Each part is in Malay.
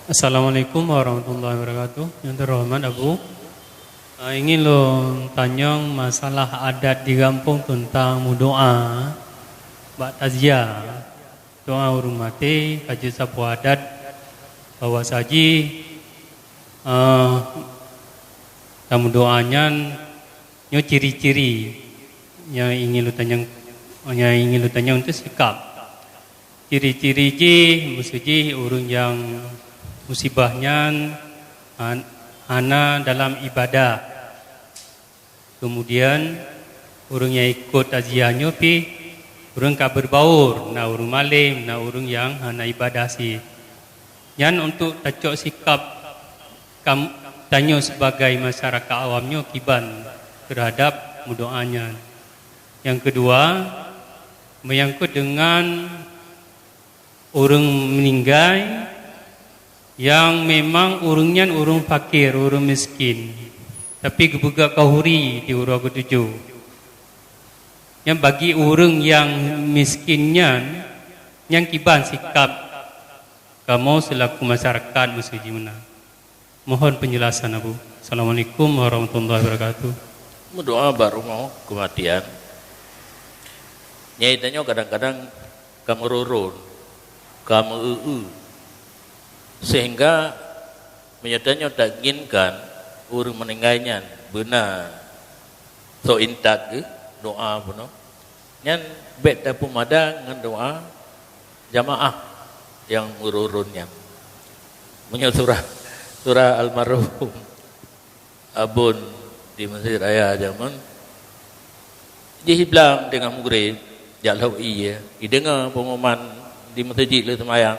Assalamualaikum warahmatullahi wabarakatuh. Yang terhormat Abu, ingin lo tanya masalah adat di kampung tentang doa, bak taziah, doa urung mati, kaji sapu adat, bawa saji, tamu doanya, nyo ciri-ciri yang ingin lo tanya untuk sikap. Ciri-ciri ji, maksudnya urung yang musibahnya ana dalam ibadah. Kemudian urung yang ikut taziahnya pi urung ka berbaur, na urung malim, na urung yang ana ibadah si. Yan untuk tacok sikap tanya sebagai masyarakat awamnya kiban terhadap mudoanya. Yang kedua, menyangkut dengan urung meninggal yang memang urungnya urung fakir, urung miskin, tapi kebuka kahuri di urang ketujuh. Yang bagi urung yang miskinnya, yang kiban sikap kamu selaku masyarakat musuji mana? Mohon penjelasan Abu. Assalamualaikum warahmatullahi wabarakatuh. Doa baru mau kematian. Nyai tanya kadang-kadang kamu rurun, kamu sehingga menyadanya tak inginkan urang meninggalnya benar so intat ke doa pun nyan bet tak pumada dengan doa jamaah yang ururunnya menyal surah almarhum abun di Masjid Raya zaman dihiblang dengan mugrib jalau iya dengar pengumuman di masjid le semayang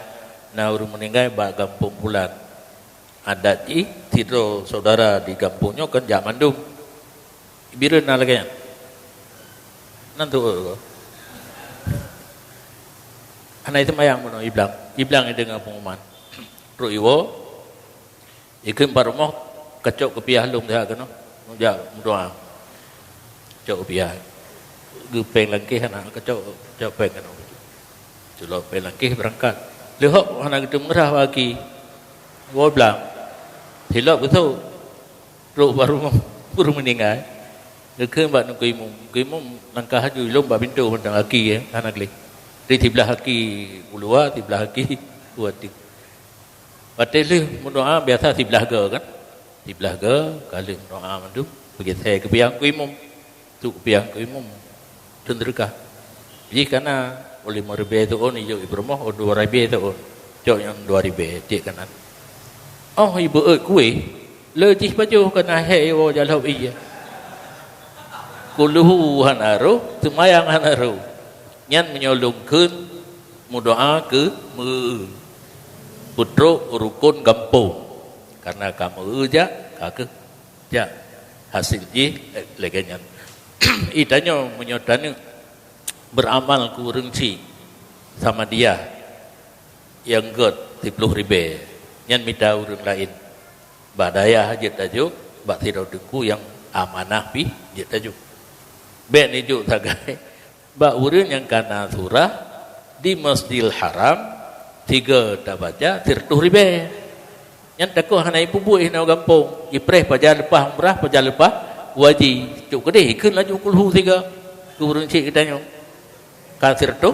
na urang meninggal ba kampung bulan adat tidur saudara di kampungnya kan jak mandum bireun na lagi nantu anak itu mayang mono iblang dengan pengumuman ru iwo ikut parmoh kecok kepiah lum dah kan ja doa cok kepiah gepeng langkih anak kecok peng kan celok peng langkih berangkat lehok anak itu merah bagi gua bilang hilap betul ruk baru meninggal dekat mbak kuimum langkah haju lom mbak pintu tentang aki anak le di tibelah aki ulua tibelah aki buat patele mendoa biasa tibelah ge kan tibelah ge kali doa mandu begitu saya kepiang kuimum tu kepiang kuimum cenderkah jadi karena oleh ribu itu on ijo ibromoh on 2,000 itu on jok yang 2,000 cik kanan oh ibu kue lejih baju kena hewo jalop iya kuluhu hanaru semayang hanaru nyan menyolongkeun mudoa ke putro rukun kampung karena kamu ja kake ja hasil ji legenyan itanya menyodana beramal kurang sama dia yang god 10 ribu yang minta urang lain badaya hajat tajuk bak tirau dengku yang amanah pi hajat tajuk ben ijuk tagai bak urang yang kana surah di Masjidil Haram 3 dah baca 30 ribu yang takut hana ibu buih na kampung ipreh pajar lepas umrah pajar lepas wajib cuk kedih keun laju kulhu 3 kurang cik katanya kasir tu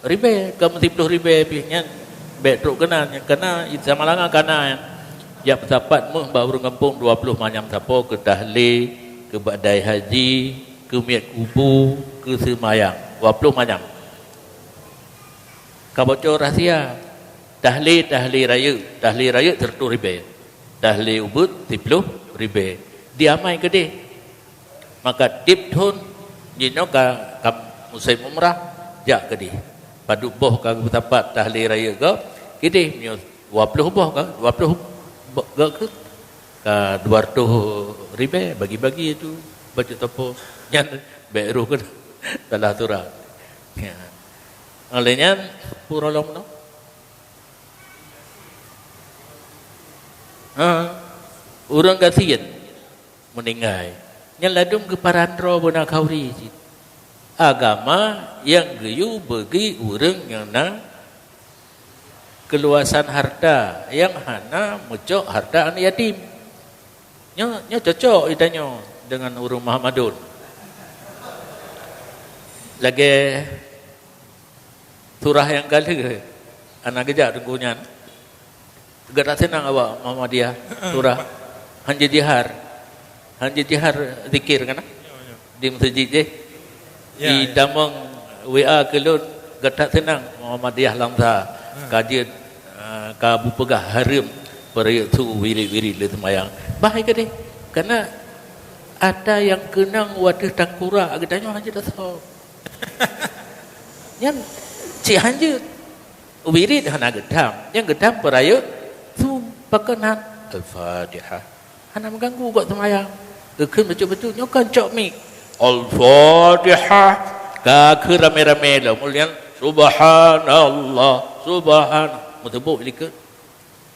ribe kamu 10 ribe pihnya betruk kena sama langa kena ya bersapat meh baru kampung 20 macam sapo ke tahlil ke badai haji ke miat kubu ke semayang 20 macam kabocor rahsia tahlil raya 30 ribe tahlil ubud 10 ribe diamai gede maka dip thun jino ka musim umrah jak ke di padu boh ka tempat tahlil raya ke kide nyo 20 boh ka 20 ke ka 200 ribu bagi-bagi itu baca topo nyan beru ke dalah turah ya olehnya purolom no urang kasihan meninggal nyan ladum ke parandro bona kauri agama yang geyu bagi orang yang keluasan harta yang hana mucuk harta anak yatim. Nya cocok itanyo dengan urung Muhammadun. Lagi surah yang kali anak gejak tunggunyan. Gak tak senang awak Muhammadiyah surah hanya jihar zikir kan di masjid je. Di damang WA kelun gak tak senang Muhammadiyah lamsa kajian kabu pegah harim perayaan tu wiri-wiri le semayang. Baik ke deh? Karena ada yang kenang wadah tangkura agaknya hanya dah tahu. Yang si hanya wirid hana gedam, yang gedam perayaan tu pakenan Al-Fatihah. Hana mengganggu buat semayang. Gekun betul-betul nyokan cok mik. Al-Fatihah. Kak rame-rame lah mulian subhanallah subhanallah. Mutebuk lika.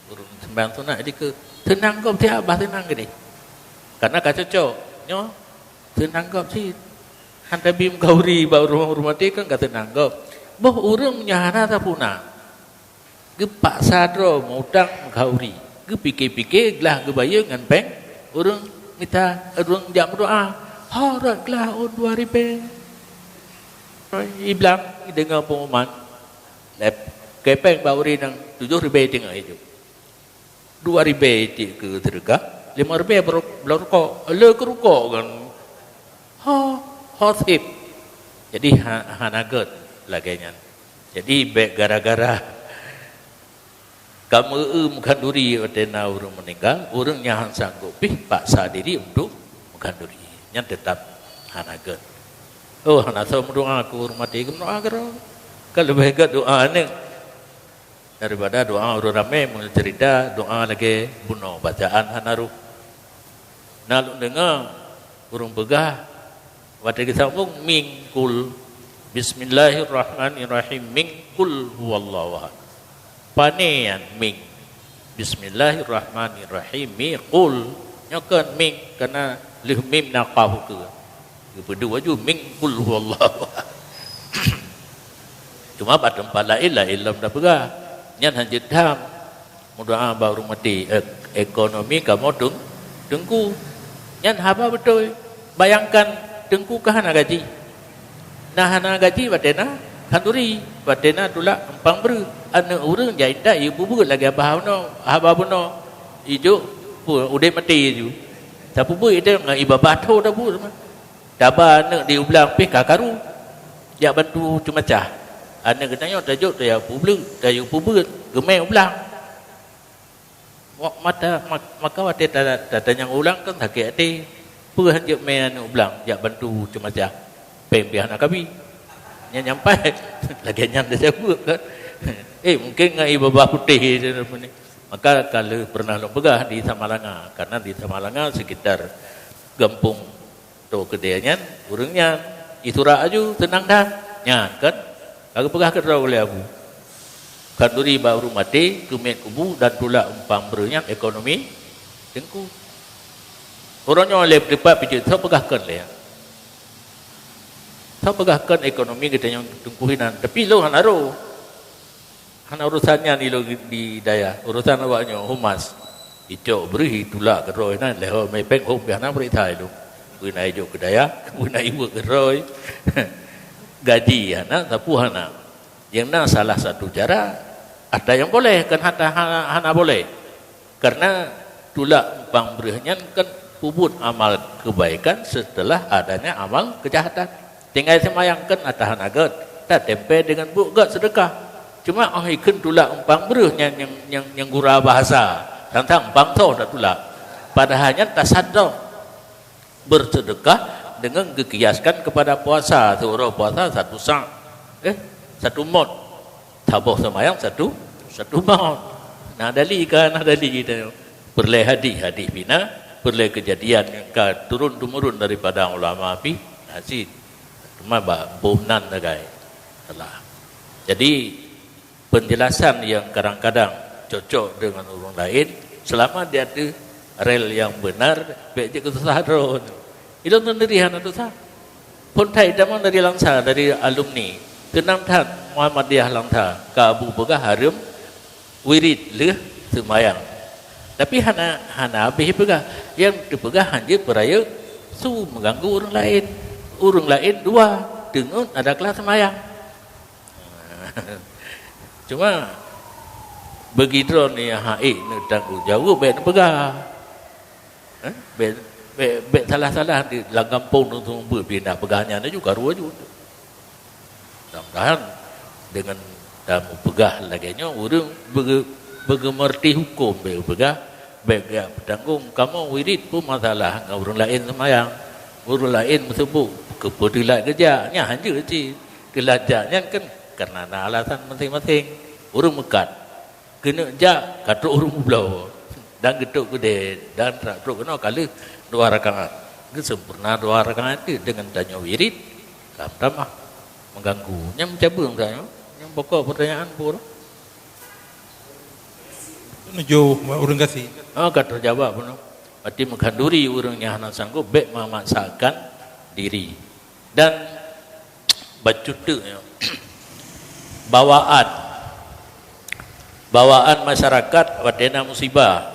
Urun sembahyang sunat lika. Tenang kau tiap bah tenang ke ni. Karena kata cok nyo tenang kau si hantar bim gauri bau rumah dia kan kata tenang kau. Boh urang nyahana tak puna. Gepak sadro mudang gauri. Ge pikir-pikir gelah ge bayar ngan peng. Urang minta urang jam doa. Harat gelah on 2000. Iblang dengar pengumuman. Kepeng bauri nang 7,000 tengah itu. 2,000 ke terdekat. 5,000 berokok. Le ke rokok kan. Hotip. Jadi hanaget laganya. Jadi baik gara-gara kamu mengkanduri ordena orang meninggal, orang yang sanggup paksa diri untuk mengkanduri. Yang tetap hanaget. Oh, hana tahu berdoa aku hormati berdoa karo. Kalau baik doa ni daripada doa orang ramai mencerita doa lagi bunuh bacaan hanaru. Nalu dengar burung begah waktu kita ngomong mingkul Bismillahirrahmanirrahim mingkul huwallahu ahad. Panean ming Bismillahirrahmanirrahim mingkul nyokan ming karena lih mim naqahu ke. Kedua ju mingkul huwallahu ahad. Cuma pada tempat lain lah ilmu dah pegah. Nyan hanjit dam mudah baru mati ekonomi kamu dengku. Nyan apa betul? Bayangkan dengku ke hana gaji. Nah hana gaji batena kanduri batena tulak empang ber. Anak orang jaita ibu buat lagi apa no ijo udah mati ju. Tapi bu itu nggak iba batu dah bu. Daba anak diulang pih kakaru. Ya bantu cuma cah. Anak katanya tajuk dia publik, tajuk publik, gemai ulang. Maka waktu tanya ulang kan tak kira dia. Perhan je main anak ulang, ya bantu cuma cah. Pembiah anak kami. Yang nyampai, lagi yang dah sebut kan. Mungkin ngai babah putih. Maka kalau pernah pegah di Samalanga, karena di Samalanga sekitar Gampung tu kedainya, urangnya itu raju tenang dah, nyan kan. Aku pegah ke oleh aku. Kanduri baru mati, kumet kubu dan tulak umpang berunyak ekonomi tengku. Orangnya oleh depan pijak, saya pegahkan lah ya. Saya pegahkan ekonomi kita yang tengkuhinan. Tapi lo hanaru urusannya ni lo di daya. Urusan awaknya humas. Itu beri tulak ke roy nan leho mepeng hom biar nak beri thai lo. Guna hijau ke daya, guna ibu ke roy. Gaji hana tapu hana. Yang na salah satu cara ada yang boleh kan hana boleh. Karena tulak umpang berihnya kan puput amal kebaikan setelah adanya amal kejahatan. Tinggal semayangkan atahan agat, tak tempe dengan buat sedekah. Cuma ikut tulak umpang berihnya yang gurau bahasa. Tentang umpang tu dah tulak. Padahalnya tak sadar bersedekah dengan dikiaskan kepada puasa. Orang puasa satu sang, satu mod. Tabuh semayang satu mod. Nah dali kan, nah dali kita. Perleh hadis bina, perleh kejadian yang turun-temurun daripada ulama api. Hasil, cuma bonan nagai. Salah. Jadi penjelasan yang kadang-kadang cocok dengan orang lain, selama dia ada rel yang benar, baik je kesusahan. Itu pendirian itu sah. Pun Thai damang dari Langsa, dari alumni. Kenang tan Muhammadiyah Langsa, ke Abu Bakar Harim, wirid le semayang. Tapi hana habis pegah. Yang dipegah hanya peraya su mengganggu orang lain. Orang lain dua dengan ada kelas semayang. Cuma begitu ni haik ni tanggung jawab baik pegah. Baik salah-salah di dalam kampung tu berpindah pegahnya ni juga ruah juga. Mudah-mudahan dengan tamu pegah laginya orang bergemerti hukum baik pegah baik bertanggung kamu wirid pun masalah dengan orang lain semayang. Orang lain tersebut kepedilat kerjanya hanya je kelajarnya kan karena ada alasan masing-masing. Orang mekat kena jak katuk orang pulau dan getuk gede dan katuk kena kali 2 rakaat. Sempurna 2 rakaat itu dengan tanya wirid tambah mengganggu. Yang mencabung tanya, yang pokok pertanyaan pun. Nuju orang kasih. Kata jawab pun. Berarti mengkanduri orangnya hendak sanggup baik memaksakan diri. Dan bacutnya bawaan masyarakat wadena musibah.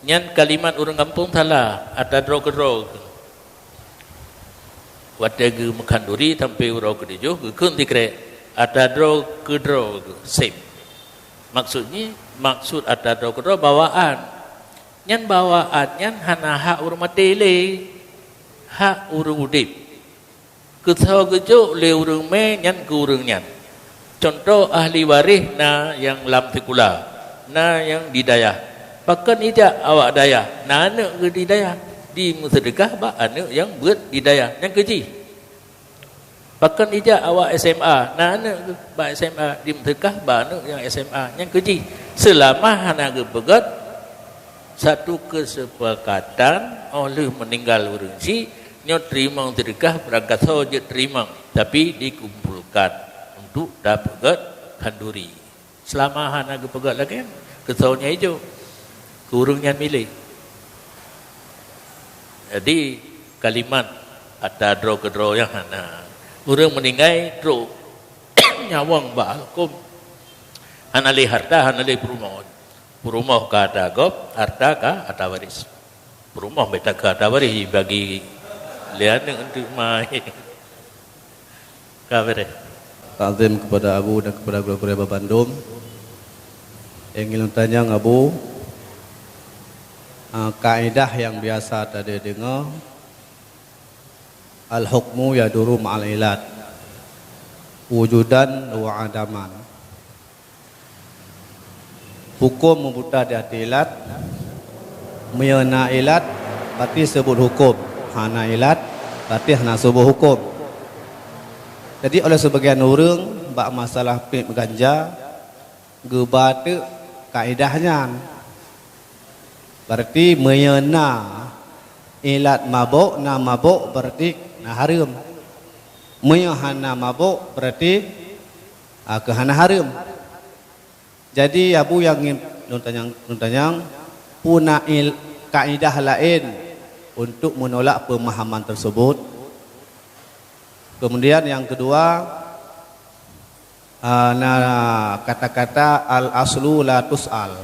Nyan kalimat orang kampung salah, ada drog. Wadega mengkanduri sampai urau kedejo, gekun tikre, ada drog same. Maksud ada drog bawaan. Nyan bawaan nyan hana hak urang matele, hak urang udip. Ketau kejo le urang me nyan ke urang nyan. Contoh ahli waris na yang lam sekula, na yang di daya. Pakan ijak awak daya, na anak ke di daya. Di sedekah ba anak yang buat di daya, yang keji. Pakan ijak awak SMA, na anak ke ba SMA di sedekah ba anak yang SMA, yang keji. Selama hana ke pegat satu kesepakatan oleh meninggal orang si nyo terima sedekah berangkat saja terima, tapi dikumpulkan untuk dapat kanduri. Selama hana ke pegat lagi kesaunya hijau kurungnya milih. Jadi kalimat ada draw yang hana orang meninggal draw nyawang ba hukum hana le harta hana le perumah ka ada gop harta ka ada waris. Perumah beta ka ada waris bagi lian untuk mai kabere. Takzim kepada Abu dan kepada guru-guru Bandung. Ingin tanya Abu, kaidah yang biasa tadi dengar, al-hukmu yaduru ma'al ilat, wujudan wa adaman. Hukum membuta di hati ilat, menyena ilat, berarti sebut hukum. Hana ilat, berarti hana sebut hukum. Jadi oleh sebagian orang bak masalah pip ganja gebate kaidahnya berarti menyena ilat mabuk na mabuk berarti na haram. Menyahana mabuk berarti kehana haram. Jadi abu yang nuntanyang puna kaidah lain untuk menolak pemahaman tersebut. Kemudian yang kedua, kata-kata al-aslu la tus'al.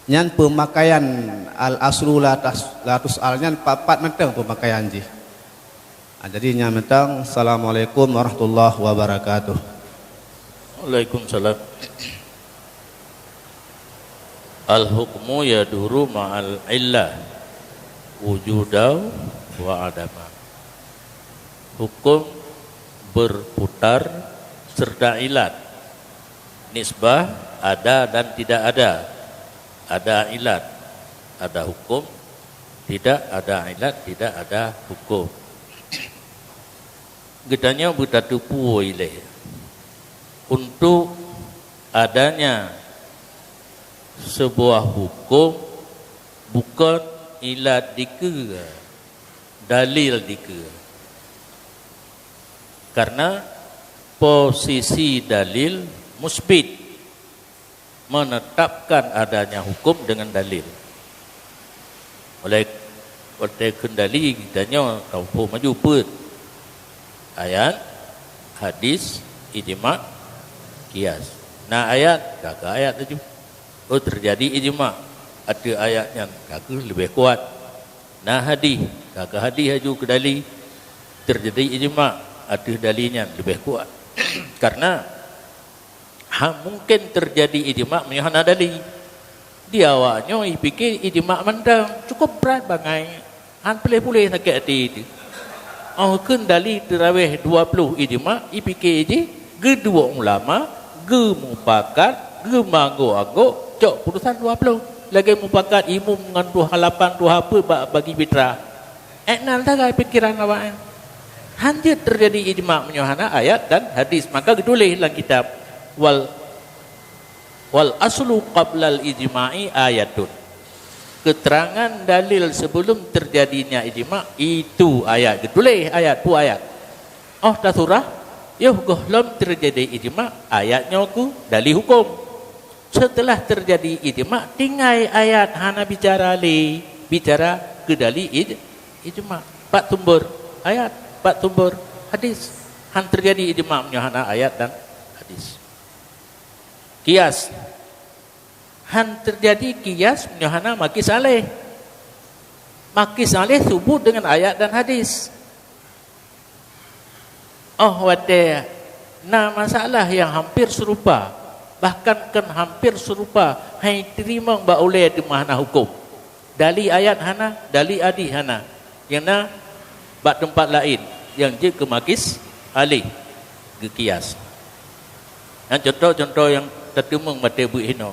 Nyan pemakaian al-aslu la tus'al nyan papat mentang pemakaian ji. Jadi nyan mentang assalamualaikum warahmatullahi wabarakatuh. Waalaikumsalam. Al-hukmu yaduru ma'al illah wujudaw wa adama. Hukum berputar serta ilat. Nisbah ada dan tidak ada. Ada ilat, ada hukum. Tidak ada ilat, tidak ada hukum. Gedanya bertatupu ilai. Untuk adanya sebuah hukum bukan ilat dika, dalil dika. Karena posisi dalil musbit menetapkan adanya hukum dengan dalil. Oleh kendali kitanya taupo maju put ayat, hadis, ijma, kias. Nah ayat, kagak ayat aja. Oh terjadi ijma, ada ayatnya, kagak lebih kuat. Nah hadis, kagak hadis aja ke dalil, terjadi ijma, ada dalilnya lebih kuat. Karena mungkin terjadi ijma menyahana dalil. Dia awaknya pikir ijma mendang cukup berat bangai. Han boleh sakit hati itu. Oh kan dalil terawih 20 ijma, pikir je kedua ulama, mupakat, manggo-anggo, cok putusan 20. Lagi mupakat imam dengan dua halapan dua apa bagi fitra. Nan tak pikiran awak. Hanya terjadi ijma menyahana ayat dan hadis, maka ditulis dalam kitab wal aslu qablal ijma'i ayatun. Keterangan dalil sebelum terjadinya ijma itu ayat. Ditulis ayat tu ayat. Oh dah surah. Yuh gohlom terjadi ijma ayatnya ku dalil hukum. Setelah terjadi ijma tinggal ayat hana bicara ke dalil ijma. Pak tumbur ayat, pak tumbur hadis. Han terjadi ijma menyahana ayat dan hadis. Kias. Han terjadi kias menyahana maki saleh. Maki saleh subut dengan ayat dan hadis. Oh wate, nah masalah yang hampir serupa, bahkan kan hampir serupa, hai terima mbak oleh di mana hukum. Dali ayat hana, dali adi hana. Yang na bak tempat lain, yang je ke makis alih ke kias. Yang contoh-contoh yang tertemung mata bu hino.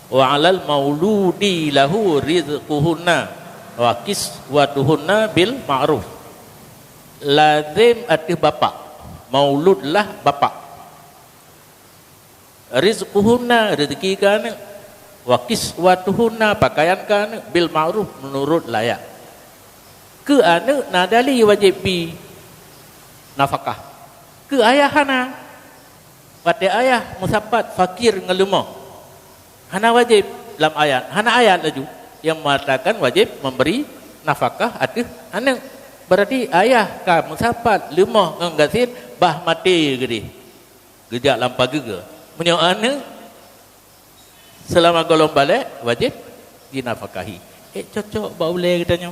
Wa alal mauludi lahu rizquhunna wa kiswatuhunna bil ma'ruf. Lazim ada bapa. Mauludlah bapa. Rizquhunna rezeki kan, wa kiswatuhunna pakaian kan bil ma'ruf menurut layak. Ke anak nadali wajib bi nafkah. Ke ayahana pada ayah musafat fakir ngelemah. Hana wajib dalam ayat. Hana ayat laju yang mengatakan wajib memberi nafkah atas anak. Berarti ayah ka musafat lemah nggasin bah mati gede. Gejak lampau juga. Menyo anak selama golong balik wajib dinafkahi. Cocok baule katanya.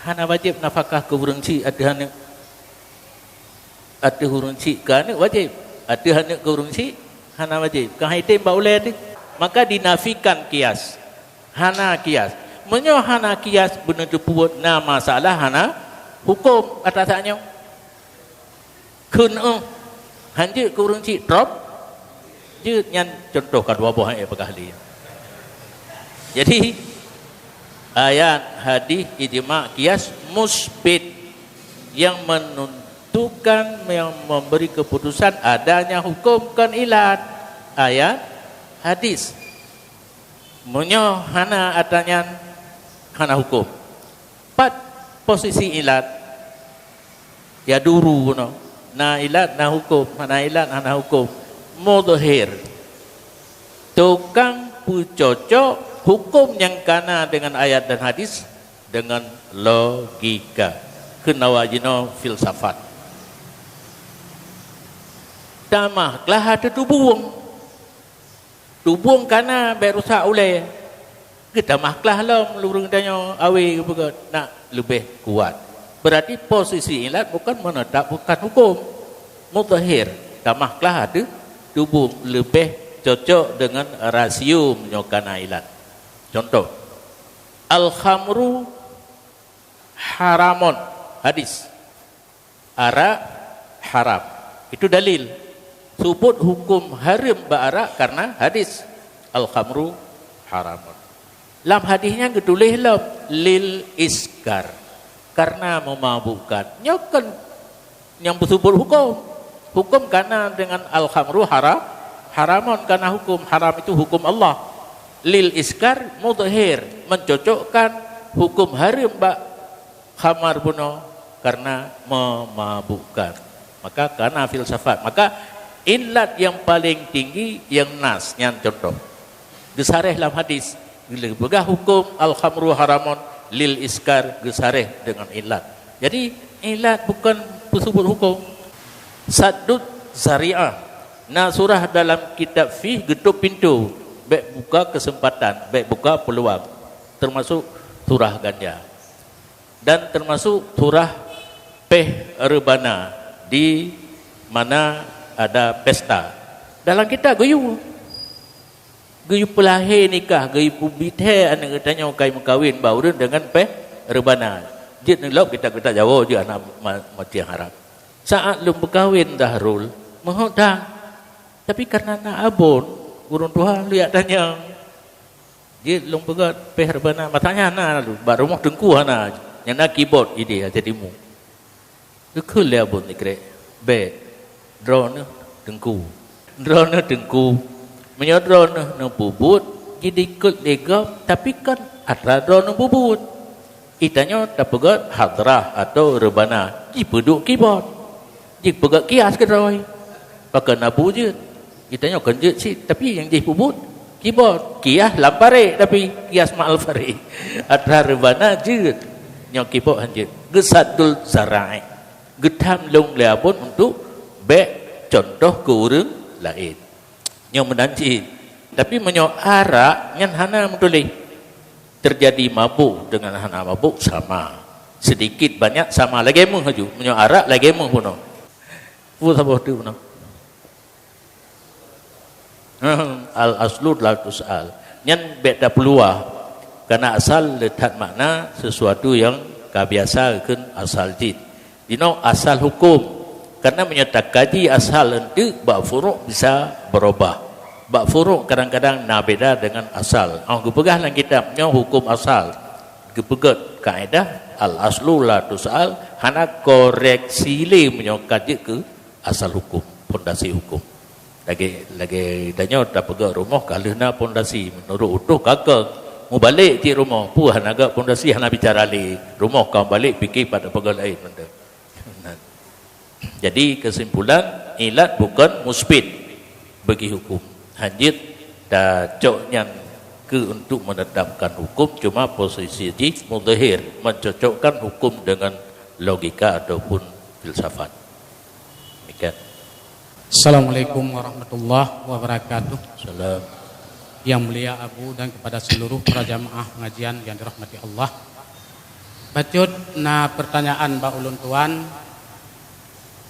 Hana wajib nafkah ke hurung cik ada anak. Ada hurung cik ke anak wajib. Ada anak ke hurung cik hana wajib. Kan haitim baule tu. Maka dinafikan kias. Hana kias. Menyo hana kias benar buat na masalah hana hukum atasnya. Kun hanya ke hurung cik drop. Je nyan contoh kedua buah yang berkali. Jadi ayat hadis ijma kias musbit yang menentukan yang memberi keputusan adanya hukum kan ilat ayat hadis menyo hana adanya hana hukum pat posisi ilat ya duru no na ilat na hukum hana ilat hana hukum mudhir tukang pucocok hukum yang kana dengan ayat dan hadis dengan logika kenawajino filsafat damah kelah ada tubuang kana berusak oleh kita mahklah lah melurung tanya awe nak lebih kuat berarti posisi ilat bukan menetap bukan hukum mudhir damahklah ada tubuh lebih cocok dengan rasio menyokana ilat. Contoh, al-khamru haramun, hadis. Arak haram. Itu dalil. Sebut hukum haram ba'arak karena hadis. Al-khamru haramun. Dalam hadisnya ketulis lil iskar. Karena memabukkan. Nyokan yang bersebut hukum. Hukum karena dengan al-khamru haramun karena hukum haram itu hukum Allah. Lil iskar mudhir mencocokkan hukum haram bak khamar buno karena memabukkan. Maka karena filsafat. Maka ilat yang paling tinggi yang nas yang contoh. Gesareh dalam hadis. Bila hukum al-khamru haramun lil iskar gesareh dengan ilat. Jadi ilat bukan tersebut hukum. Saddud zari'ah Nah surah dalam kitab fiqh getuk pintu, baik buka kesempatan, baik buka peluang, termasuk surah ganja dan termasuk surah peh rebana di mana ada pesta. Dalam kita gayu pelahir nikah, gayu pubithe anak katanya kai mengkawin baru dengan peh rebana. Jid ngelok kita jauh je anak mati harap. Saat lum berkahwin dahrul, mohon dah. Tapi karena nak abon, urun Tuhan lihat tanya. Jid lum pegat peh rebana, matanya na lu, bar rumah tengku ana, yang nak keyboard ide jadi mu. Kekul le abon nikre. Be drone tengku. Drone tengku. Menyodron nang bubut jadi ikut legap tapi kan ada drone nang bubut. Itanya tak pegat hadrah atau rebana. Ji peduk keyboard. Ji pegat kias ke roy. Pakai nabu je. Itanya kan je sih tapi yang ji bubut keyboard. Kias lampare tapi kias ma'al fari. Ada rebana je. Yang keyboard hanje. Gesadul zarai. Getam long leapun untuk bek contoh ke orang lain. Yang menanci tapi menyo arak ngan hana mendoleh terjadi mabuk dengan hana mabuk sama sedikit banyak sama lagi mung haju menyo arak lagi mung puno pu sabah tu puno al aslu la tusal nyan beda peluah karena asal letak makna sesuatu yang kebiasaan asal jid dino asal hukum karena menyatakan kaji asal itu bab furuk bisa berubah. Bab furuk kadang-kadang nak beda dengan asal. Aku pegah dalam kitabnya hukum asal. Kepegat kaedah al aslu la tusal hana koreksi le menyokaji ke asal hukum, pondasi hukum. Lagi tanya tak pegah rumah kalau na pondasi menurut utuh kakak mau balik di rumah pu hana agak pondasi hana bicara le rumah kau balik fikir pada pegah lain benda. Jadi kesimpulan ilat bukan musbit bagi hukum. Hanjit dah coknya ke untuk menetapkan hukum cuma posisi di mudahir mencocokkan hukum dengan logika ataupun filsafat. Demikian. Assalamualaikum warahmatullahi wabarakatuh. Salam. Yang mulia Abu dan kepada seluruh para jamaah pengajian yang dirahmati Allah. Bacut na pertanyaan Mbak Ulun Tuan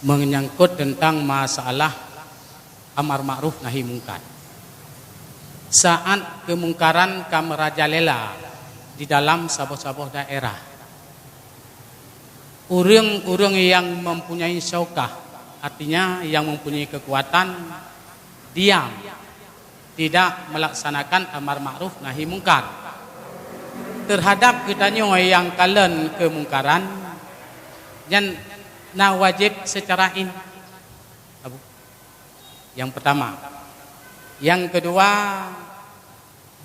menyangkut tentang masalah amar ma'ruf nahi mungkar. Saat kemungkaran merajalela di dalam saboh-saboh daerah, orang-orang yang mempunyai syaukah, artinya yang mempunyai kekuatan, diam, tidak melaksanakan amar ma'ruf nahi mungkar terhadap kitanya yang kalen kemungkaran dan na wajib secara ini. Yang pertama. Yang kedua,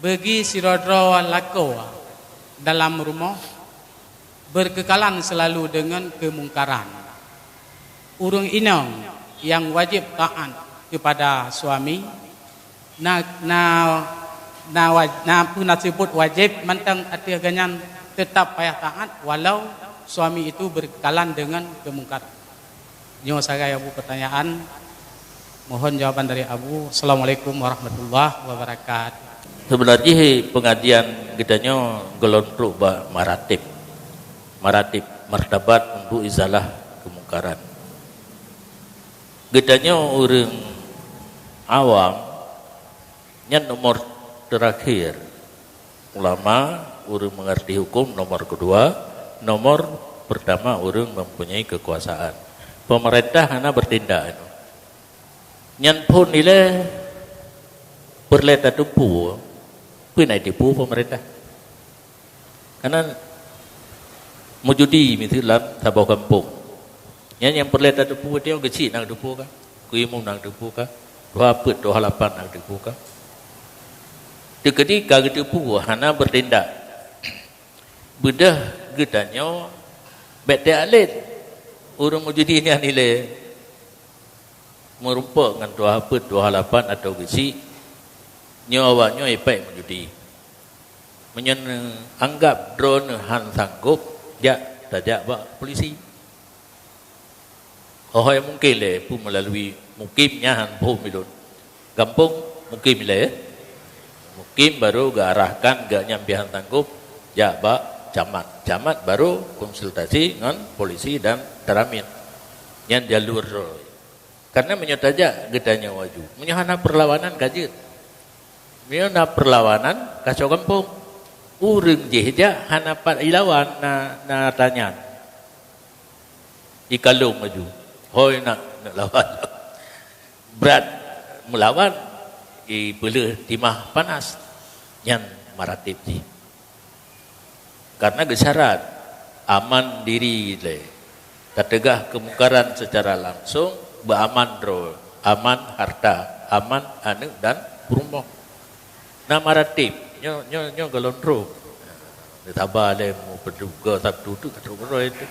bagi sirodro lako dalam rumah berkekalan selalu dengan kemungkaran. Urang inang yang wajib taat kepada suami pun sebut wajib mentang arti ganyan tetap payah taat walau suami itu berkekalan dengan kemungkaran. Nyo saya Abu pertanyaan, mohon jawaban dari Abu. Assalamualaikum warahmatullahi wabarakatuh. Sebenarnya pengajian kitanya gelontruk maratib martabat untuk izalah kemungkaran. Kitanya orang awam yang nomor terakhir, ulama orang mengerti hukum nomor kedua. Nomor pertama orang mempunyai kekuasaan. Pemerintah hanya bertindak. Nyan pun nilai berleta tupu, pinai tipu pemerintah. Karena mujudi misalnya tabau kampung. Yang berleta tupu dia kecil nak tupu kan, kuimu nak tupu kan, 28 nak tupu kan. Ketika tipu hanya bertindak. Bedah gedanya bete alit orang mujudi ni nilai merupa dengan 28 atau gesi nyawanya ipai mujudi anggap drone han sanggup jak tajak bak polisi Hoy mungkin le pun melalui mukimnya han pun milun. Kampung mukim le. Mukim baru ga arahkan ga nyambihan tanggup ya ba camat. Camat baru konsultasi dengan polisi dan teramin. Yang jalur karena menyotaja gedanya waju. Menyohana perlawanan kajet. Menyona perlawanan kacau kampung. Urang jeja hanapat ilawan na tanya. Ikalung maju. Hoi nak lawan. Berat melawan bela timah panas yang maratib ji. Karena gesyarat aman diri le. Kategah kemungkaran secara langsung beraman ro, aman harta, aman anu dan rumah. Nah maratib nyo galondro. Ditambah le mu berduga sabtu tu kata bro itu.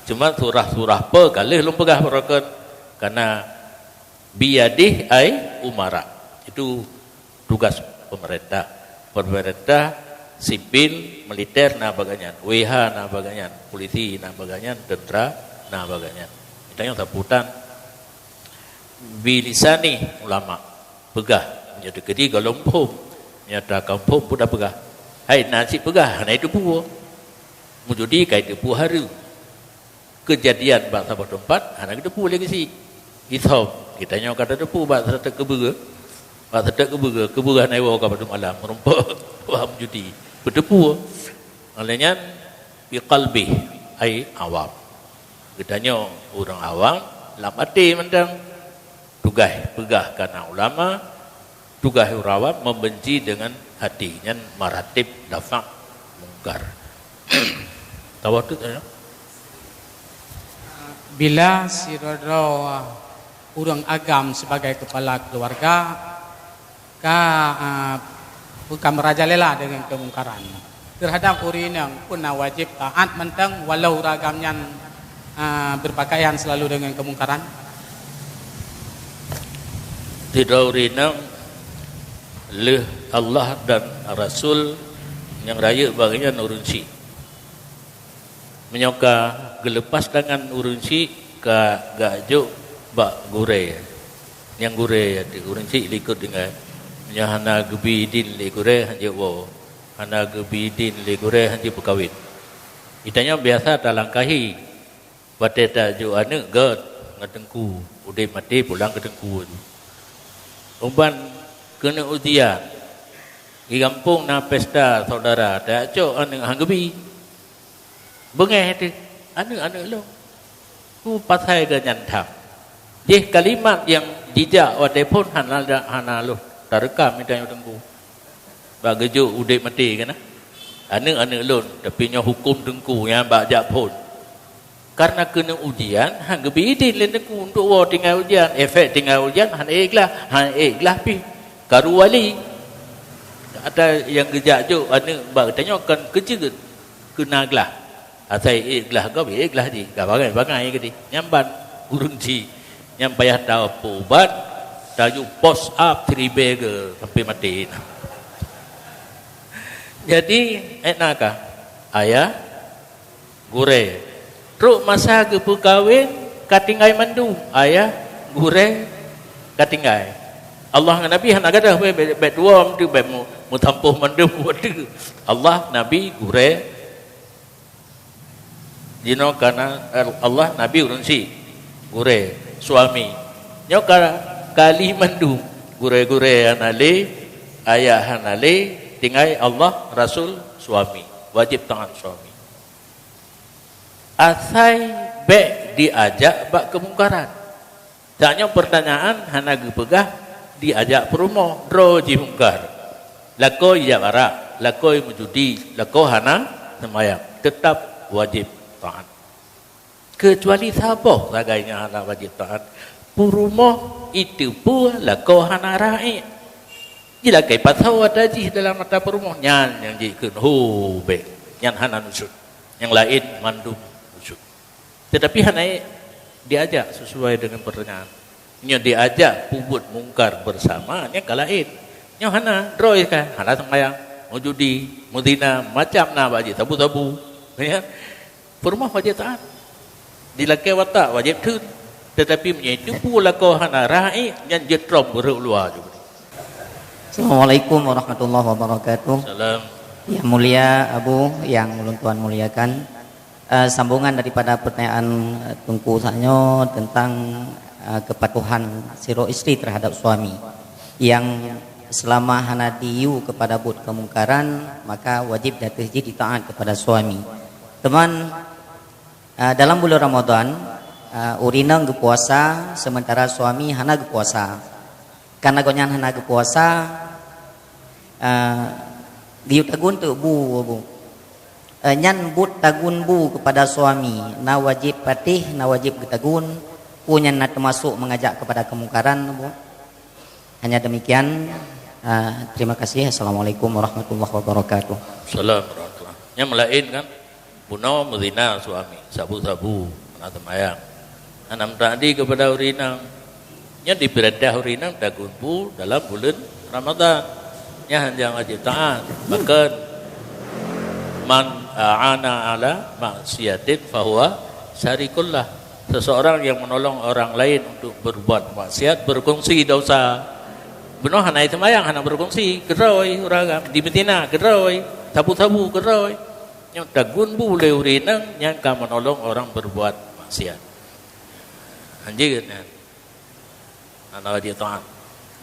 Cuma surah-surah pe kali belum pegah merokan karena biadih ai umara itu tugas pemerintah sipil militer na baganyan WH na baganyan polisi na baganyan tentara na baganyan kita yang saputan bilisani ulama pegah menjadi kedi galompom nyata kampung pun dah pegah hai nasi pegah na itu puo mujudi kai itu puo haru kejadian bangsa bertempat anak depu lagi si kita nyawa kata depu bangsa tak kebuga naik waka pada malam merumpak paham judi berdepu olehnya bi qalbi ai awam kita nyawa orang awam lam hati mendang tugas pegah karena ulama tugas orang awam membenci dengan hatinya maratib dafa' mungkar tawatut ya. Bila si Rodro orang agam sebagai kepala keluarga bukan merajalela dengan kemungkaran terhadap orang yang pun wajib taat mentang walau ragamnya berpakaian selalu dengan kemungkaran. Tidak orang leh Allah dan Rasul yang raya bagian urunsi menyoka gelepas dengan urunsi ke gajuk bak gure yang gure di urunsi likut dengan nyahana gebidin li gure hanje wo hana gebidin li gure hanje berkawin itanya biasa talangkahi bateta jo anu god ngatengku udah mati pulang ke tengku umban kena ujian di kampung na pesta saudara tak cok anu hanggebi bengeh tu anu lo ku pasai ke nyantam je kalimat yang dijak wadai pun hana lo tarekam mitanya tengku bagejo udah mati kan anu lo tapi nya hukum tengku yang bajak pun karena kena ujian hang gebidin len tengku untuk wa tinggal ujian efek tinggal ujian han ikhlas pi karu wali ada yang gejak jo anu ba tanya kan kecil kena gelah asai ikhlas kau ikhlas di kau bagai ke di nyamban urunci nyampayah tahu pubat tahu post up 3B ke sampai mati jadi enakah ayah gure truk masa ke perkahwin katinggai mandu ayah gure katinggai Allah dengan Nabi han agadah bet dua tu bet mu tampuh mandu tu Allah Nabi gure jino karena Allah Nabi urunsi gure suami nyoka kali mandu gure-gure anale ayah anale tinggai Allah Rasul suami wajib tangan suami asai be diajak bak kemungkaran tanya pertanyaan hana gepegah diajak perumah roji mungkar lakoi ya bara lakoi mujudi lako hana semayang tetap wajib taat kecuali saboh sagainya hana wajib taat purumah itu pun lako hana ra'i jila kai pasau adaji dalam mata purumah nyan yang jikun hu be nyan hana nusut yang lain mandum nusut tetapi hana diajak sesuai dengan pertanyaan nya diajak pubut mungkar bersama nya kalain nya hana droi kan hana semayang mau judi mau zina macam na baji tabu-tabu ya purumah wajib taat dilakai watak wajib tun Tetapi itu pula kau hana rai yang jetrom berluar juga. Assalamualaikum warahmatullahi wabarakatuh. Salam. Yang mulia Abu, yang ulun tuan muliakan, sambungan daripada pertanyaan Tungku Sanyo tentang kepatuhan siro istri terhadap suami yang selama hana diu kepada but kemungkaran, maka wajib jatuh ditaat kepada suami. Teman, dalam bulan Ramadan urina gepuasa sementara suami hana gepuasa. Karena gonyan hana gepuasa diu tagun tu bu nyan but tagun bu kepada suami na wajib patih na wajib getagun punya na termasuk mengajak kepada kemungkaran bu. Hanya demikian. Terima kasih. Assalamualaikum warahmatullahi wabarakatuh. Assalamualaikum warahmatullahi wabarakatuh. Yang melain kan buno mezina suami sabu-sabu na temayang anam tadi kepada urinang nya diberadah urinang dagunbu dalam bulan Ramadan nya hanjang wajib taat bahkan man aana ala maksiatin fahuwa syarikullah. Seseorang yang menolong orang lain untuk berbuat maksiat berkongsi dosa. Benar hana itu mayang hana berkongsi geroi orang di betina geroi tabu-tabu geroi yang dagun bu le urinang yang ka menolong orang berbuat maksiat. Anjir kan. Ana dia taat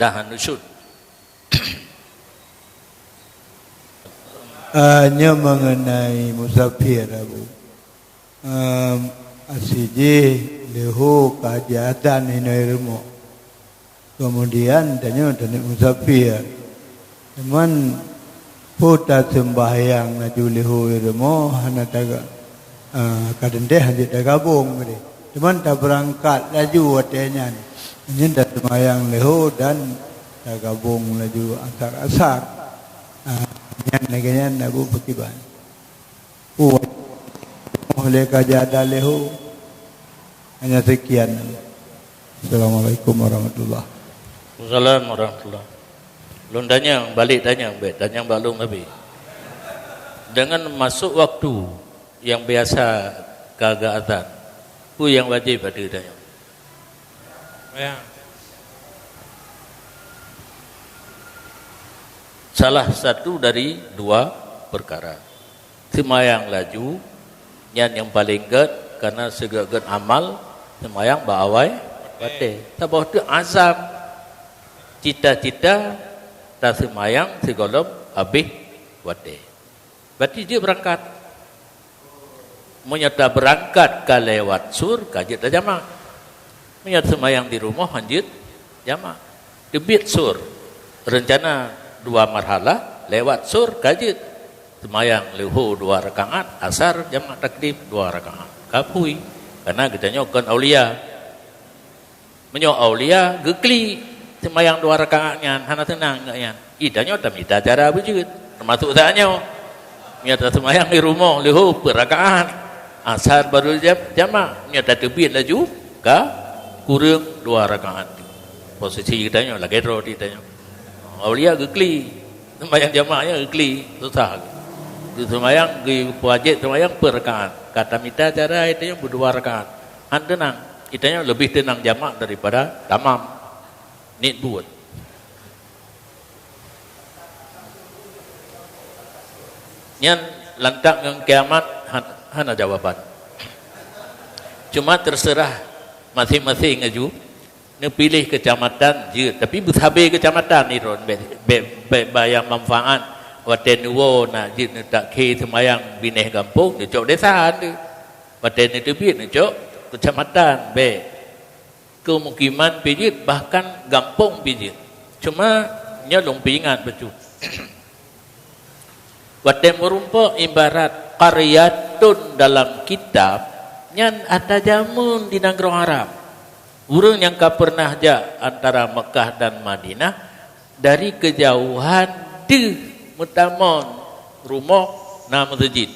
dah nusud. Hanya mengenai musafir Abu. Asiji leho kajatan ini ilmu. Kemudian tanya musafir. Teman puta sembahyang naju leho ilmu hana taga kadende hanya taga bong ni. Teman tak berangkat laju watenya ni. Ini dah sembahyang leho dan taga bong laju asar. Yang neganya Abu Fakiban. Oleh kajada leho. Hanya sekian. Assalamualaikum warahmatullahi. Assalamualaikum warahmatullahi. Belum tanya balik tanya bet tanya balung tapi dengan masuk waktu yang biasa kagak azan. Ku yang wajib pada tanya. Salah satu dari dua perkara. Semayang laju yang paling ged karena segera amal semayang bawai bate. Tabah tu azam cita-cita tak semayang segolom habis bate. Berarti dia berangkat. Menyata berangkat ke lewat sur kajit dah jamak. Menyata semayang di rumah hanjit jamak. Debit sur. Rencana 2 marhalah lewat sur kajit. Semayang lehu 2 rakaat, asar jamak takdim 2 rakaat. Kapui karena kita nyokan aulia. Menyok aulia gekli semayang 2 rakaatnya hana tenang enggaknya. Idanya tamita cara bujud. Termasuk tanya nyata semayang di rumah lehu berakaat. Asar baru jamak nyata tebit laju ka kurang 2 rakaat. Posisi kita nyo lagi ro ditanya. Aulia gekli semayang jamaknya gekli susah. Di semayang di wajib semayang per rakaat. Kata mita cara itu yang 2 rakaat. Han tenang. Itanya lebih tenang jamak daripada tamam. Nit buat. Yang lantak yang kiamat hana jawaban. Cuma terserah masing-masing ngaju. Ni pilih kecamatan je, tapi berhabis kecamatan ni ron bayang manfaat waten wo nak je tak ke semayang bineh kampung ni cok desa ni. Waten itu bi ni cok kecamatan be. Kemukiman pijit bahkan gampung pijit. Cuma nya long pingat becu. Watem merumpa ibarat qaryatun dalam kitab nyan ada jamun di negara Arab. Urang yang ka pernah ja antara Mekah dan Madinah dari kejauhan di mutamon rumah na masjid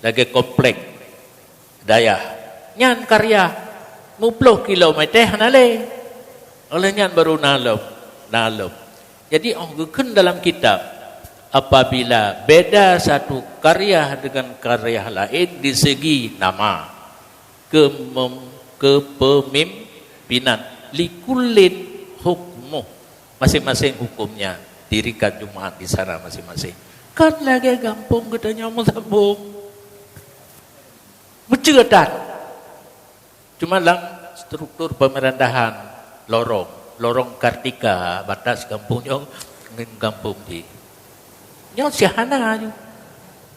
lagi komplek dayah nyan karya 10 kilometer nale olehnya baru nalom. Jadi geun dalam kitab apabila beda satu karya dengan karya lain di segi nama pimpinan likullin hukmuh, masing-masing hukumnya, dirikan Jumat di sana masing-masing. Kan lagi gampang katanya mau sambung mencerdat. Cuma dalam struktur pemerintahan lorong Kartika batas kampungnya dengan kampung di nyo sihana aja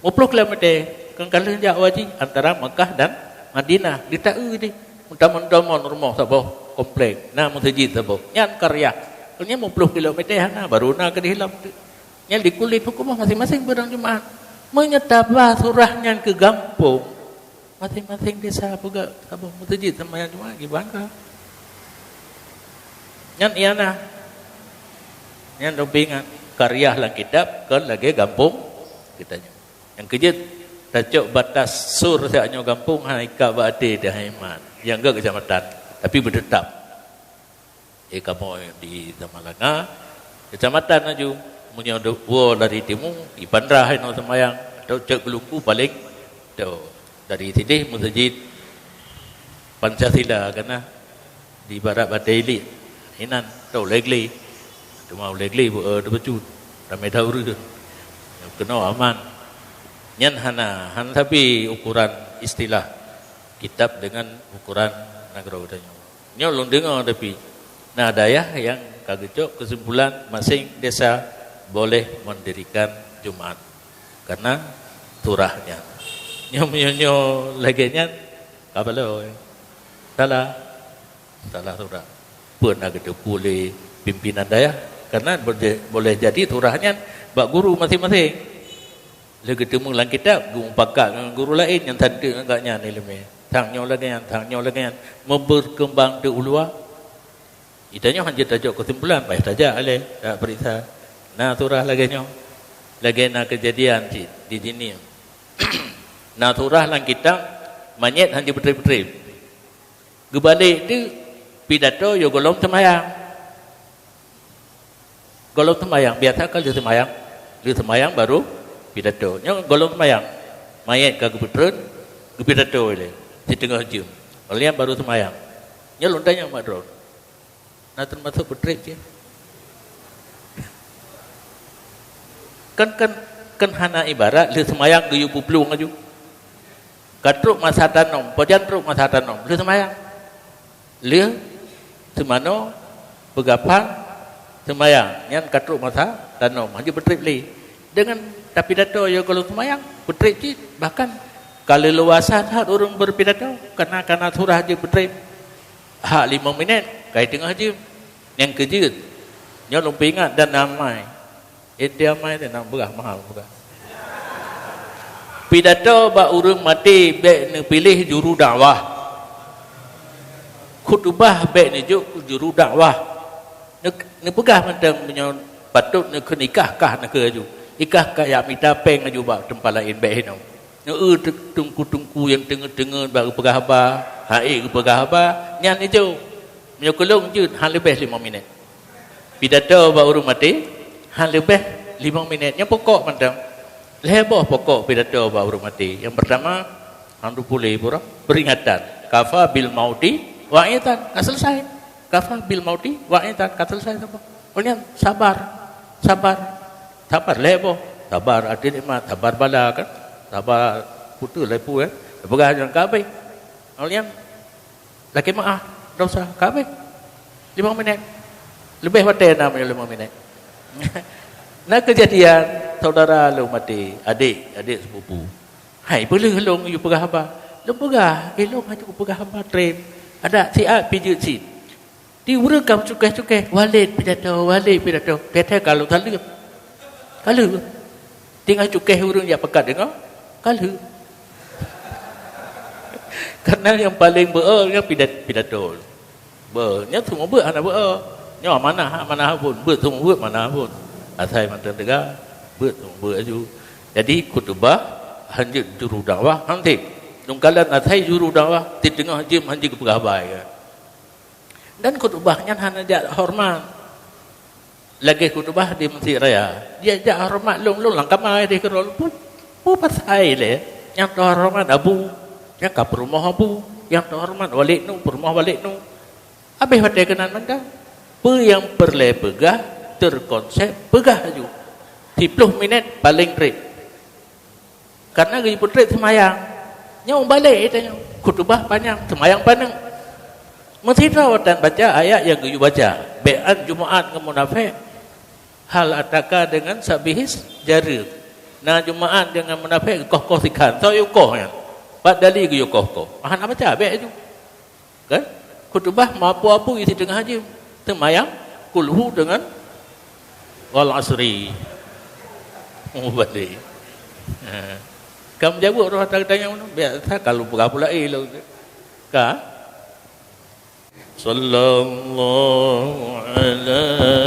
10 km kan kalian jauh aja antara Mekah dan Madinah di tahu ini mudah-mudahan rumah sabah komplek nah masjid sabah nyan karya nya 10 km hana baru na ke dihilam nya dikulit hukum masing-masing berang Jumat menyetaba surahnya ke kampung masing-masing desa juga sabah masjid sama yang Jumat gimana nyan iana nyan dopingan karya lang kitab kan lagi kampung kitanya yang kejut tajuk batas sur saatnya kampung haika bade dah iman yang enggak kecamatan tapi berdetap kamu di Tamalanga kecamatan aju punya dua dari timur di Bandra no semayang atau cek Gelungku paling tu dari sini masjid Pancasila karena di barat Badaili inan tu legli cuma legli tu becut ramai tahu tu kena aman nyan hana tapi ukuran istilah kitab dengan ukuran negara udahnya nyolong dengar tapi nah daya yang kagecok kesimpulan masing desa boleh mendirikan Jumat karena turahnya nyo laginya kabalo salah turah pernah gede boleh pimpinan daya karena boleh jadi turahnya bak guru masing-masing lagi temu lang kitab guru pakak dengan guru lain yang tadi agaknya ni lemeh tangnya lagi yang memberkembang di ulua idanya hanya tajuk kesimpulan baik saja ale tak berita nah turah lagi nak kejadian di sini nah turah lang kitab manyet hanya betrip-betrip gebalik tu pidato yo golong temayang biasa kalau dia semayang baru pidato nya golong semayang mayat ke gubernur pidato ile di tengah jam oleh baru semayang nya lontanya madron nah termasuk betrip je kan hana ibarat dia semayang geyu puplung aju katruk masa tanom pojan truk masa tanom dia semayang dia semano begapan semayang yang katruk masa tanom hanya betrip li dengan tapi pidato yo kalau semayang betrip je bahkan kalau luasan hak orang berpidato karena surah je betrip hak 5 minit kai tengah je yang kejut nyo lupa ingat dan namai dia mai dan nak berah mahal berah pidato ba urang mati bek ne pilih juru dakwah khutbah bek ne juru dakwah ne pegah macam punya patut ne ke nikahkah ne ke aju ikah kayak minta peng aju ba tempat lain bek hino ne tungku yang tengah-tengah baru pegah ba hai pegah ba nyan ijo menyokolong je hal lebih 5 minit pidato ba urang mati hal lebih 5 minit yang pokok macam leboh pokok pidato ba urang mati yang pertama handu pulih pura peringatan kafa bil mauti wa'idhan selesai kafa bil mauti wa'idhan selesai apa oleh sabar leboh sabar ada nikmat sabar bala kan sabar putu lepu pegah jangan kabeh oleh laki maaf dosa kabeh 5 minit lebih waten namanya 5 minit nah kejadian saudara lu mati adik sepupu hai boleh long you pegah apa lu pegah long hanya pegah apa train ada siap pijut si di urekam cukai walid pidato tete kalau kalau tinggal cukai urang ya pekat dengar kalau karena yang paling yang pidato nya semua anak nya mana pun semua mana pun asai mantan tegak semua aju jadi khutbah hanya juru dakwah nanti nungkalan asai juru dakwah di tengah jam hanya kepegah baik dan khutbahnya hanya jak hormat lagi khutbah di Masjid Raya dia jak hormat long langkah mai di kerol pun pasai le yang terhormat abu yang ke rumah abu yang terhormat walik nu rumah walik nu Habis hotel kenan manda. Apa yang perlu pegah terkonsep pegah aju. 10 minit paling rate. Karena gaya putret semayang. Nyau balik tanya. Khutbah panjang, semayang panjang. Mesti tahu dan baca ayat yang gaya baca. Be'an Jumaat ke munafik. Hal ataka dengan sabihis jari. Nah Jumaat dengan munafik koh-koh sikan. Tahu yuk koh ya. Padali gaya koh-koh. Mahan apa baca be itu. Kan? Khutbah mapu-apu isi tengah haji. Semayang kulhu dengan wal asri. Balik. Kamu jawab orang tanya mana? Biasa kalau buka pula lo. Ka? Sallallahu alaihi